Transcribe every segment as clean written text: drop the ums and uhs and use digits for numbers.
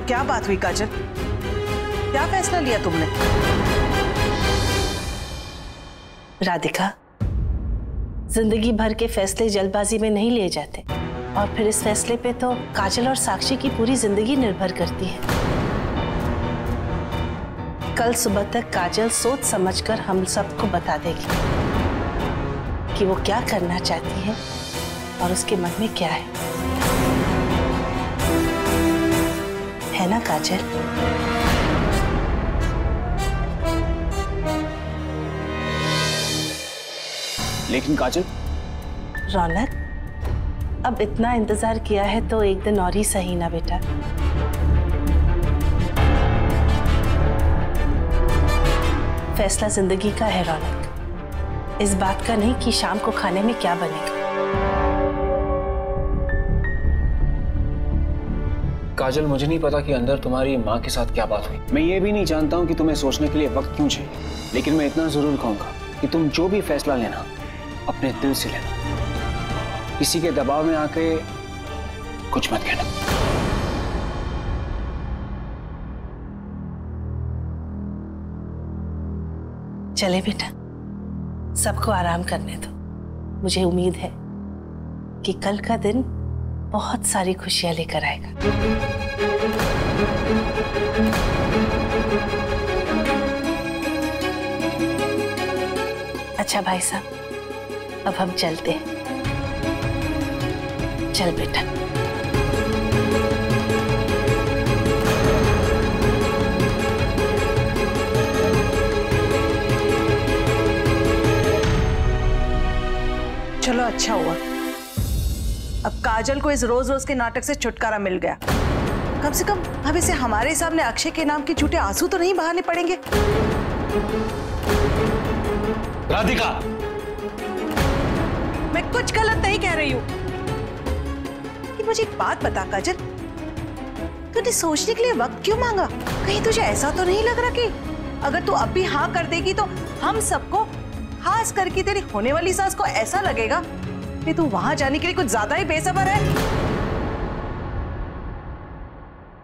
क्या बात हुई काजल? क्या फैसला लिया तुमने? राधिका, जिंदगी भर के फैसले जल्दबाजी में नहीं लिए जाते, और फिर इस फैसले पे तो काजल और साक्षी की पूरी जिंदगी निर्भर करती है। कल सुबह तक काजल सोच समझकर हम सबको बता देगी कि वो क्या करना चाहती है और उसके मन में क्या है ना काजल? लेकिन काजल। रौनक, अब इतना इंतजार किया है तो एक दिन और ही सही ना बेटा। फैसला जिंदगी का है रौनक, इस बात का नहीं कि शाम को खाने में क्या बनेगा। काजल, मुझे नहीं पता कि अंदर तुम्हारी माँ के साथ क्या बात हुई। मैं ये भी नहीं जानता हूँ कि तुम्हें सोचने के लिए वक्त क्यों चाहिए, लेकिन मैं इतना जरूर कहूंगा कि तुम जो भी फैसला लेना अपने दिल से लेना, किसी के दबाव में आके कुछ मत कहना। चले बेटा, सबको आराम करने दो। मुझे उम्मीद है कि कल का दिन बहुत सारी खुशियां लेकर आएगा। अच्छा भाई साहब, अब हम चलते हैं। चल बेटा। चलो अच्छा हुआ, अब काजल को इस रोज रोज के नाटक से छुटकारा मिल गया। कम से कम अब इसे हमारे सामने अक्षय के नाम के झूठे आंसू तो नहीं बहाने पड़ेंगे। राधिका, मैं कुछ गलत नहीं कह रही हूं, कि मुझे एक बात बता काजल, तूने सोचने के लिए वक्त क्यों मांगा? कहीं तुझे ऐसा तो नहीं लग रहा कि अगर तू अब भी हाँ कर देगी तो हम सबको, खास करके तेरी होने वाली सास को, ऐसा लगेगा कि तू वहां जाने के लिए कुछ ज्यादा ही बेसब्र है।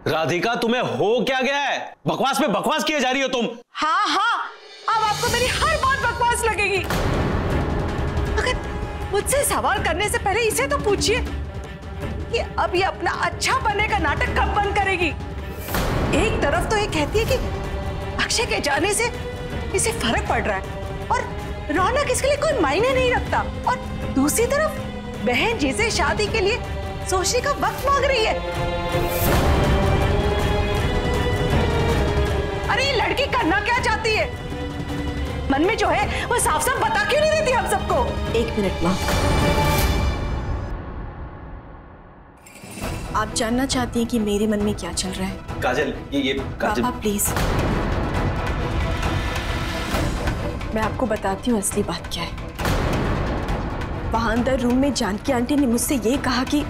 राधिका, तुम्हें हो क्या गया है? बकवास पे बकवास किए जा रही हो तुम। हाँ हाँ, अब आपको मेरी हर बात बकवास लगेगी। अगर मुझसे सवाल करने से पहले इसे तो पूछिए कि अब ये अपना अच्छा बनने का नाटक कब बंद करेगी। एक तरफ तो ये कहती है कि अक्षय के जाने से इसे फर्क पड़ रहा है और रौनक इसके लिए कोई मायने नहीं रखता, और दूसरी तरफ बहन जी से शादी के लिए सोचने का वक्त मांग रही है। अरे ये लड़की करना क्या चाहती है? मन में जो है वो साफ साफ बता क्यों नहीं देती हम सबको? एक मिनट माँ, आप जानना चाहती हैं कि मेरे मन में क्या चल रहा है? काजल, ये काजल। पापा प्लीज, मैं आपको बताती हूँ असली बात क्या है। वहां अंदर रूम में जानकी आंटी ने मुझसे ये कहा कि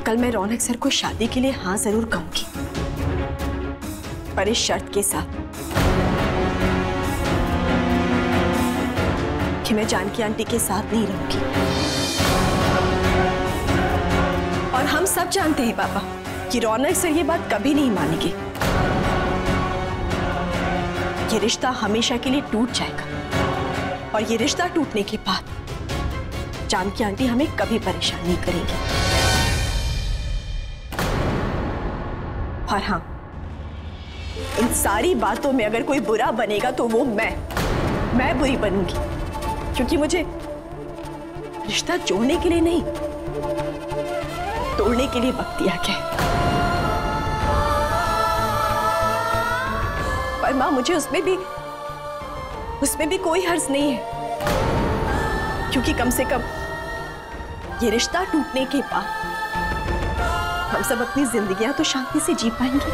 कल मैं रौनक सर को शादी के लिए हाँ जरूर कहूंगी, पर इस शर्त के साथ कि मैं जानकी आंटी के साथ नहीं रहूंगी। और हम सब जानते हैं पापा कि रौनक सर ये बात कभी नहीं मानेंगे। ये रिश्ता हमेशा के लिए टूट जाएगा, और ये रिश्ता टूटने के बाद जानकी आंटी हमें कभी परेशान नहीं करेंगी। और हाँ, इन सारी बातों में अगर कोई बुरा बनेगा तो वो मैं बुरी बनूंगी, क्योंकि मुझे रिश्ता जोड़ने के लिए नहीं, तोड़ने के लिए वक्त दिया गया है। पर मां, मुझे उसमें भी कोई हर्ज नहीं है, क्योंकि कम से कम ये रिश्ता टूटने के बाद हम सब अपनी जिंदगियां तो शांति से जी पाएंगे,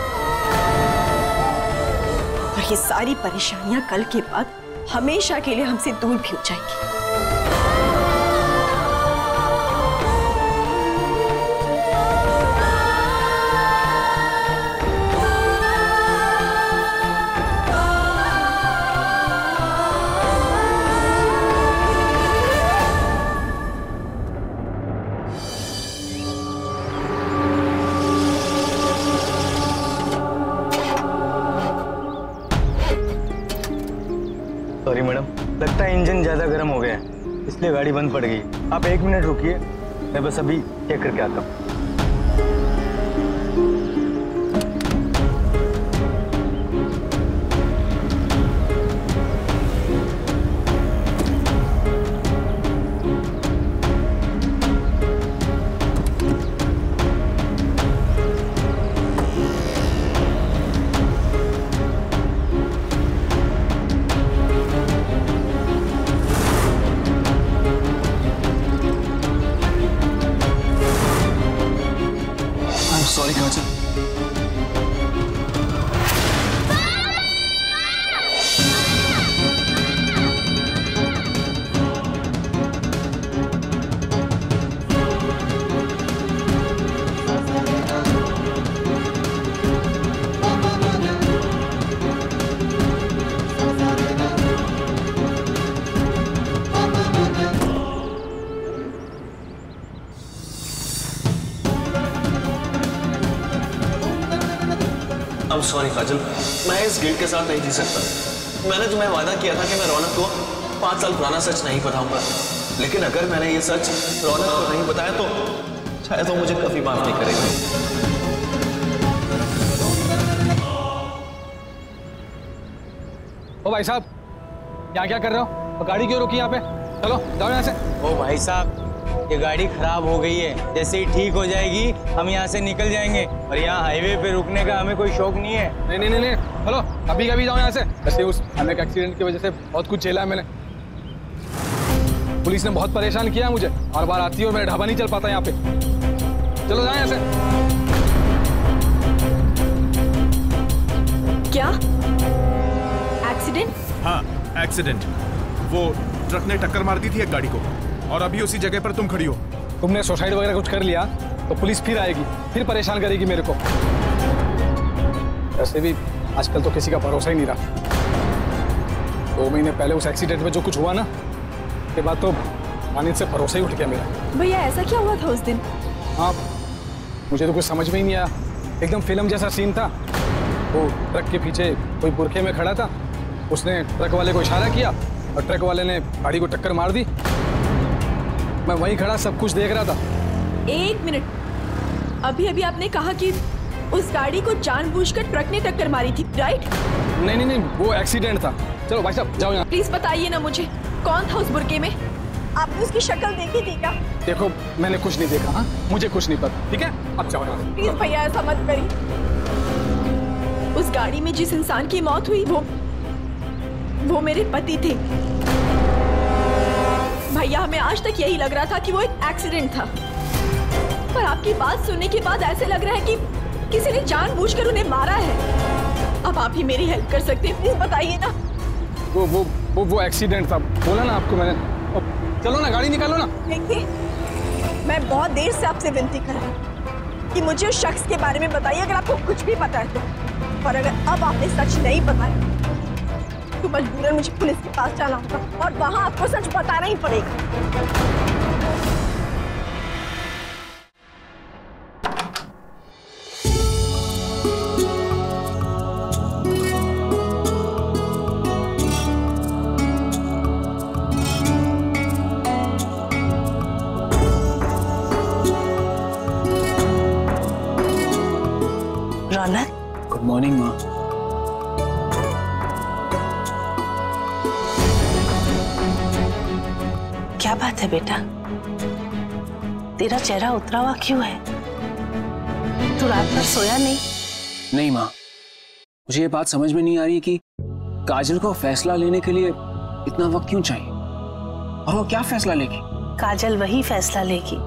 और ये सारी परेशानियां कल के बाद हमेशा के लिए हमसे दूर भी हो जाएंगी। इसलिए गाड़ी बंद पड़ गई। आप 1 मिनट रुकिए, मैं बस अभी चेक करके आता हूँ। Sorry Kajal. I'm sorry काजल, मैं इस गिल्ट के साथ नहीं जी सकता। मैंने तुम्हें वादा किया था कि मैं रौनक को 5 साल पुराना सच नहीं बताऊंगा, लेकिन अगर मैंने ये सच रौनक को नहीं बताया तो शायद वो मुझे कभी माफ नहीं करेगी। ओ भाई साहब, क्या क्या कर रहे हो? तो गाड़ी क्यों रोकी यहाँ पे? चलो जाओ यहाँ से। ओ भाई साहब, ये गाड़ी खराब हो गई है, जैसे ही ठीक हो जाएगी हम यहाँ से निकल जाएंगे, और यहाँ हाईवे पे रुकने का हमें कोई शौक नहीं है। नहीं नहीं नहीं नहीं, चलो अभी कभी जाओ यहाँ से। वैसे उस अनेक एक्सीडेंट की वजह से बहुत कुछ झेला है मैंने। पुलिस ने बहुत परेशान किया है मुझे, हर बार आती है और मेरा ढाबा नहीं चल पाता यहाँ पे। चलो जाओ यहाँ से। क्या एक्सीडेंट? हाँ एक्सीडेंट। वो ट्रक ने टक्कर मार दी थी एक गाड़ी को, और अभी उसी जगह पर तुम खड़ी हो। तुमने सुसाइड वगैरह कुछ कर लिया तो पुलिस फिर आएगी, फिर परेशान करेगी मेरे को। वैसे भी आजकल तो किसी का भरोसा ही नहीं रहा। 2 महीने पहले उस एक्सीडेंट में जो कुछ हुआ ना, के बाद तो आने से भरोसा ही उठ गया मेरा। भैया ऐसा क्या हुआ था उस दिन? हाँ, मुझे तो कुछ समझ में ही नहीं आया। एकदम फिल्म जैसा सीन था। वो ट्रक के पीछे कोई बुरखे में खड़ा था, उसने ट्रक वाले को इशारा किया और ट्रक वाले ने गाड़ी को टक्कर मार दी। मैं वहीं खड़ा सब कुछ देख रहा था। 1 मिनट, अभी अभी आपने कहा कि उस गाड़ी को जानबूझकर ट्रक ने टक्कर मारी थी, राइट? नहीं नहीं नहीं, वो एक्सीडेंट था। चलो भाई साहब जाओ यहाँ। प्लीज बताइए ना मुझे, कौन था उस बुरके में? आपने उसकी शक्ल देखी थी क्या? देखो मैंने कुछ नहीं देखा। हाँ, मुझे कुछ नहीं पता। ठीक है, अब जाओ यहाँ। प्लीज भैया ऐसा मत करिए। उस गाड़ी में जिस इंसान की मौत हुई वो मेरे पति थे। भैया हमें आज तक यही लग रहा था कि वो एक एक्सीडेंट था, पर आपकी बात सुनने के बाद ऐसे लग रहा है कि किसी ने जानबूझकर उन्हें मारा है। अब आप ही मेरी हेल्प कर सकते हैं, प्लीज बताइए ना। वो एक्सीडेंट था, बोला ना आपको मैंने। चलो ना, गाड़ी निकालो ना। देखिए, मैं बहुत देर से आपसे विनती कर रही हूँ कि मुझे उस शख्स के बारे में बताइए, अगर आपको कुछ भी पता है तो। और अगर अब आपने सच नहीं बताया तो मजबूरन मुझे पुलिस के पास जाना होगा, और वहां आपको सच बताना ही पड़ेगा। रौनक, गुड मॉर्निंग माँ। क्या बात है बेटा? तेरा चेहरा उतरा हुआ क्यों है? तू रात भर सोया नहीं? नहीं माँ, मुझे ये बात समझ में नहीं आ रही कि काजल को फैसला लेने के लिए इतना वक्त क्यों चाहिए, और वो क्या फैसला लेगी? काजल वही फैसला लेगी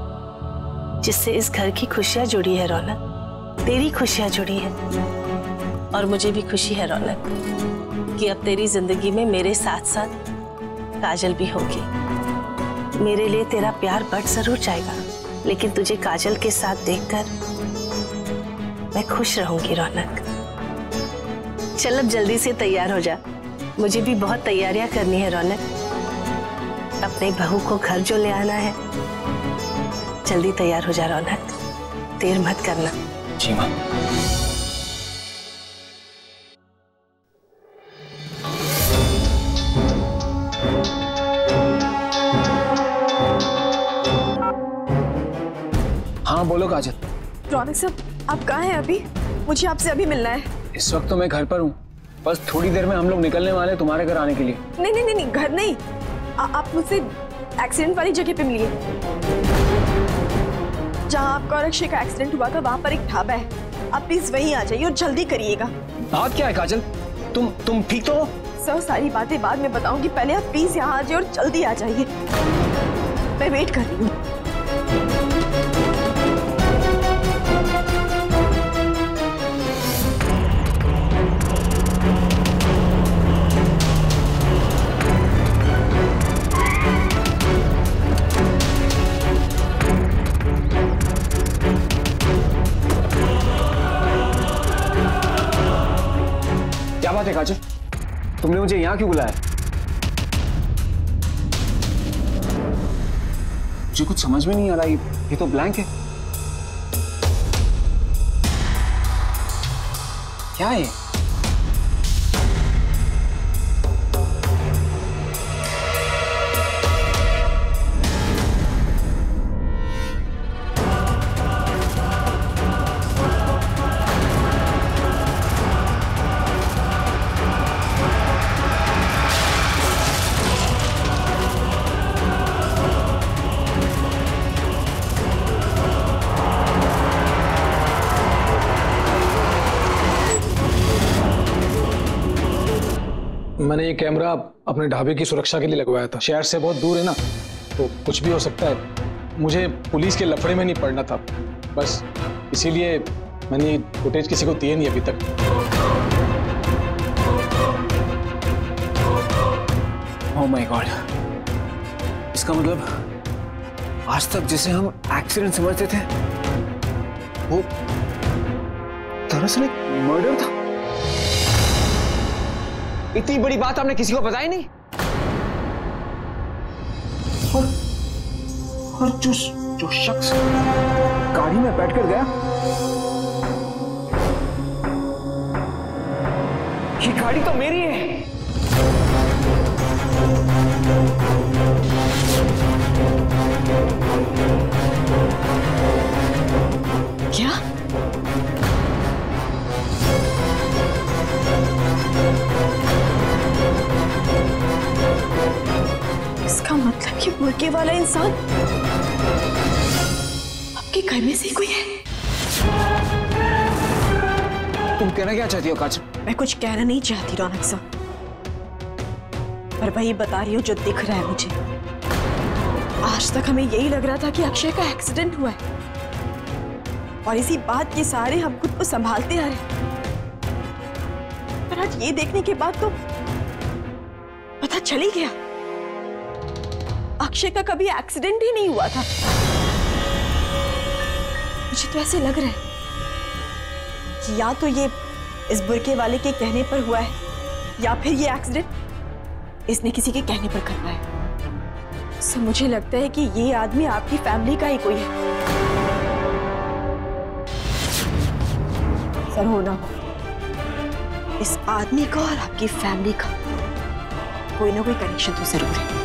जिससे इस घर की खुशियां जुड़ी है रौनक। तेरी खुशियां जुड़ी है, और मुझे भी खुशी है रौनक कि अब तेरी जिंदगी में मेरे साथ साथ काजल भी होगी। मेरे लिए तेरा प्यार बढ़ जरूर जाएगा, लेकिन तुझे काजल के साथ देखकर मैं खुश रहूंगी रौनक। चल अब जल्दी से तैयार हो जा, मुझे भी बहुत तैयारियां करनी है रौनक। अपने बहू को घर जो ले आना है, जल्दी तैयार हो जा रौनक, देर मत करना। जी माँ। बोलो काजल। रौनक साहब, आप कहाँ हैं अभी? मुझे आपसे अभी मिलना है। इस वक्त तो मैं घर पर हूँ, बस थोड़ी देर में हम लोग निकलने वाले हैं तुम्हारे घर आने के लिए। नहीं नहीं नहीं, नहीं घर नहीं, आप मुझसे एक्सीडेंट वाली जगह पे मिलिए। जहाँ आपका और अक्षय का एक्सीडेंट हुआ था, वहाँ पर एक ढाबा है। आप प्लीज वहीं आ जाइए और जल्दी करिएगा। बात क्या है काजल? तुम ठीक तो हो? सर, सारी बातें बाद में बताऊंगी, पहले आप प्लीज यहाँ आ जाइए और जल्दी आ जाइए। मैं वेट कर रही हूँ। क्या बात है काजल, तुमने मुझे यहाँ क्यों बुलाया? मुझे कुछ समझ में नहीं आ रहा, ये तो ब्लैंक है। क्या है? मैंने ये कैमरा अपने ढाबे की सुरक्षा के लिए लगवाया था। शहर से बहुत दूर है ना, तो कुछ भी हो सकता है। मुझे पुलिस के लफड़े में नहीं पड़ना था, बस इसीलिए मैंने फुटेज किसी को दिए नहीं अभी तक। ओह माय गॉड, इसका मतलब आज तक जिसे हम एक्सीडेंट समझते थे वो दरअसल एक मर्डर था। इतनी बड़ी बात आपने किसी को बताई नहीं? और जो शख्स गाड़ी में बैठकर गया, ये गाड़ी तो मेरी है। क्या? इसका मतलब कि मुर्गे वाला इंसान आपके घर में से कोई है? तुम कहना क्या चाहती हो काजल? मैं कुछ कहना नहीं चाहती रौनक साहब, पर वही बता रही हूँ जो दिख रहा है मुझे। आज तक हमें यही लग रहा था कि अक्षय का एक्सीडेंट हुआ है, और इसी बात के सहारे हम खुद को संभालते आ रहे। पर आज ये देखने के बाद तो पता चल ही गया, अक्षय का कभी एक्सीडेंट ही नहीं हुआ था। मुझे तो ऐसे लग रहा है कि या तो ये इस बुरके वाले के कहने पर हुआ है, या फिर ये एक्सीडेंट इसने किसी के कहने पर करना है। सो मुझे लगता है कि ये आदमी आपकी फैमिली का ही कोई है। सर, हो ना हो, इस आदमी का और आपकी फैमिली का कोई ना कोई कनेक्शन तो जरूर है।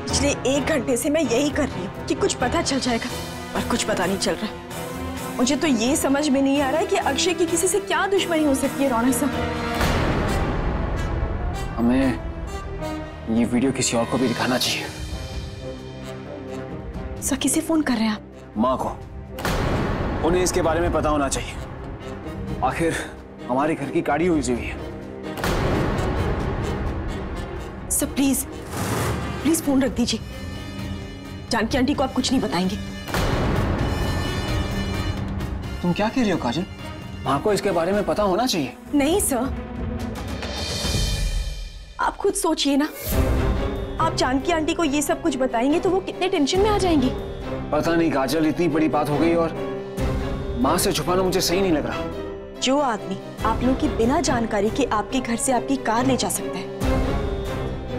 पिछले 1 घंटे से मैं यही कर रही हूँ कि कुछ पता चल जाएगा, पर कुछ पता नहीं चल रहा। मुझे तो ये समझ में नहीं आ रहा है कि अक्षय की किसी से क्या दुश्मनी हो सकती है। रौनक साहब, हमें ये वीडियो किसी और को भी दिखाना चाहिए। सर, किसे फोन कर रहे हैं आप? माँ को। उन्हें इसके बारे में पता होना चाहिए। आखिर हमारे घर की गाड़ी हुई है। सर प्लीज प्लीज फोन रख दीजिए। जानकी आंटी को आप कुछ नहीं बताएंगे। तुम क्या कह रही हो काजल? माँ को इसके बारे में पता होना चाहिए। नहीं सर, आप खुद सोचिए ना, आप जानकी आंटी को ये सब कुछ बताएंगे तो वो कितने टेंशन में आ जाएंगी। पता नहीं काजल, इतनी बड़ी बात हो गई और माँ से छुपाना मुझे सही नहीं लग रहा। जो आदमी आप लोगों की बिना जानकारी के आपके घर से आपकी कार ले जा सकता है,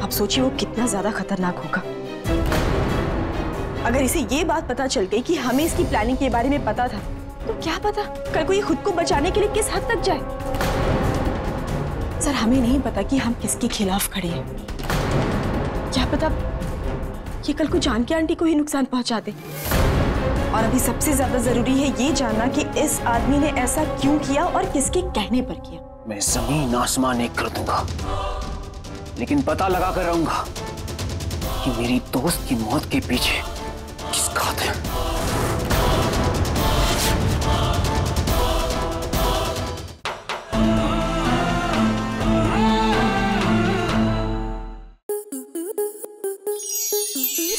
आप सोचिए वो कितना ज्यादा खतरनाक होगा। अगर इसे ये बात पता चल गई कि हमें इसकी प्लानिंग के बारे में पता था, तो क्या पता कल को ये खुद को बचाने के लिए किस हद तक जाए। सर, हमें नहीं पता कि हम किसके खिलाफ खड़े हैं। क्या पता ये कल को जानकी आंटी को ही नुकसान पहुंचा दे। और अभी सबसे ज्यादा जरूरी है ये जानना कि इस आदमी ने ऐसा क्यों किया और किसके कहने पर किया। मैं जमीन आसमान एक कर दूंगा, लेकिन पता लगा कर रहूंगा कि मेरी दोस्त की मौत के पीछे किसका हाथ है।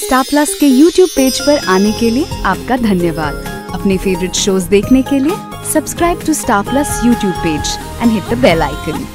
स्टार प्लस के YouTube पेज पर आने के लिए आपका धन्यवाद। अपने फेवरेट शोज देखने के लिए subscribe to Star Plus YouTube page and hit the bell icon.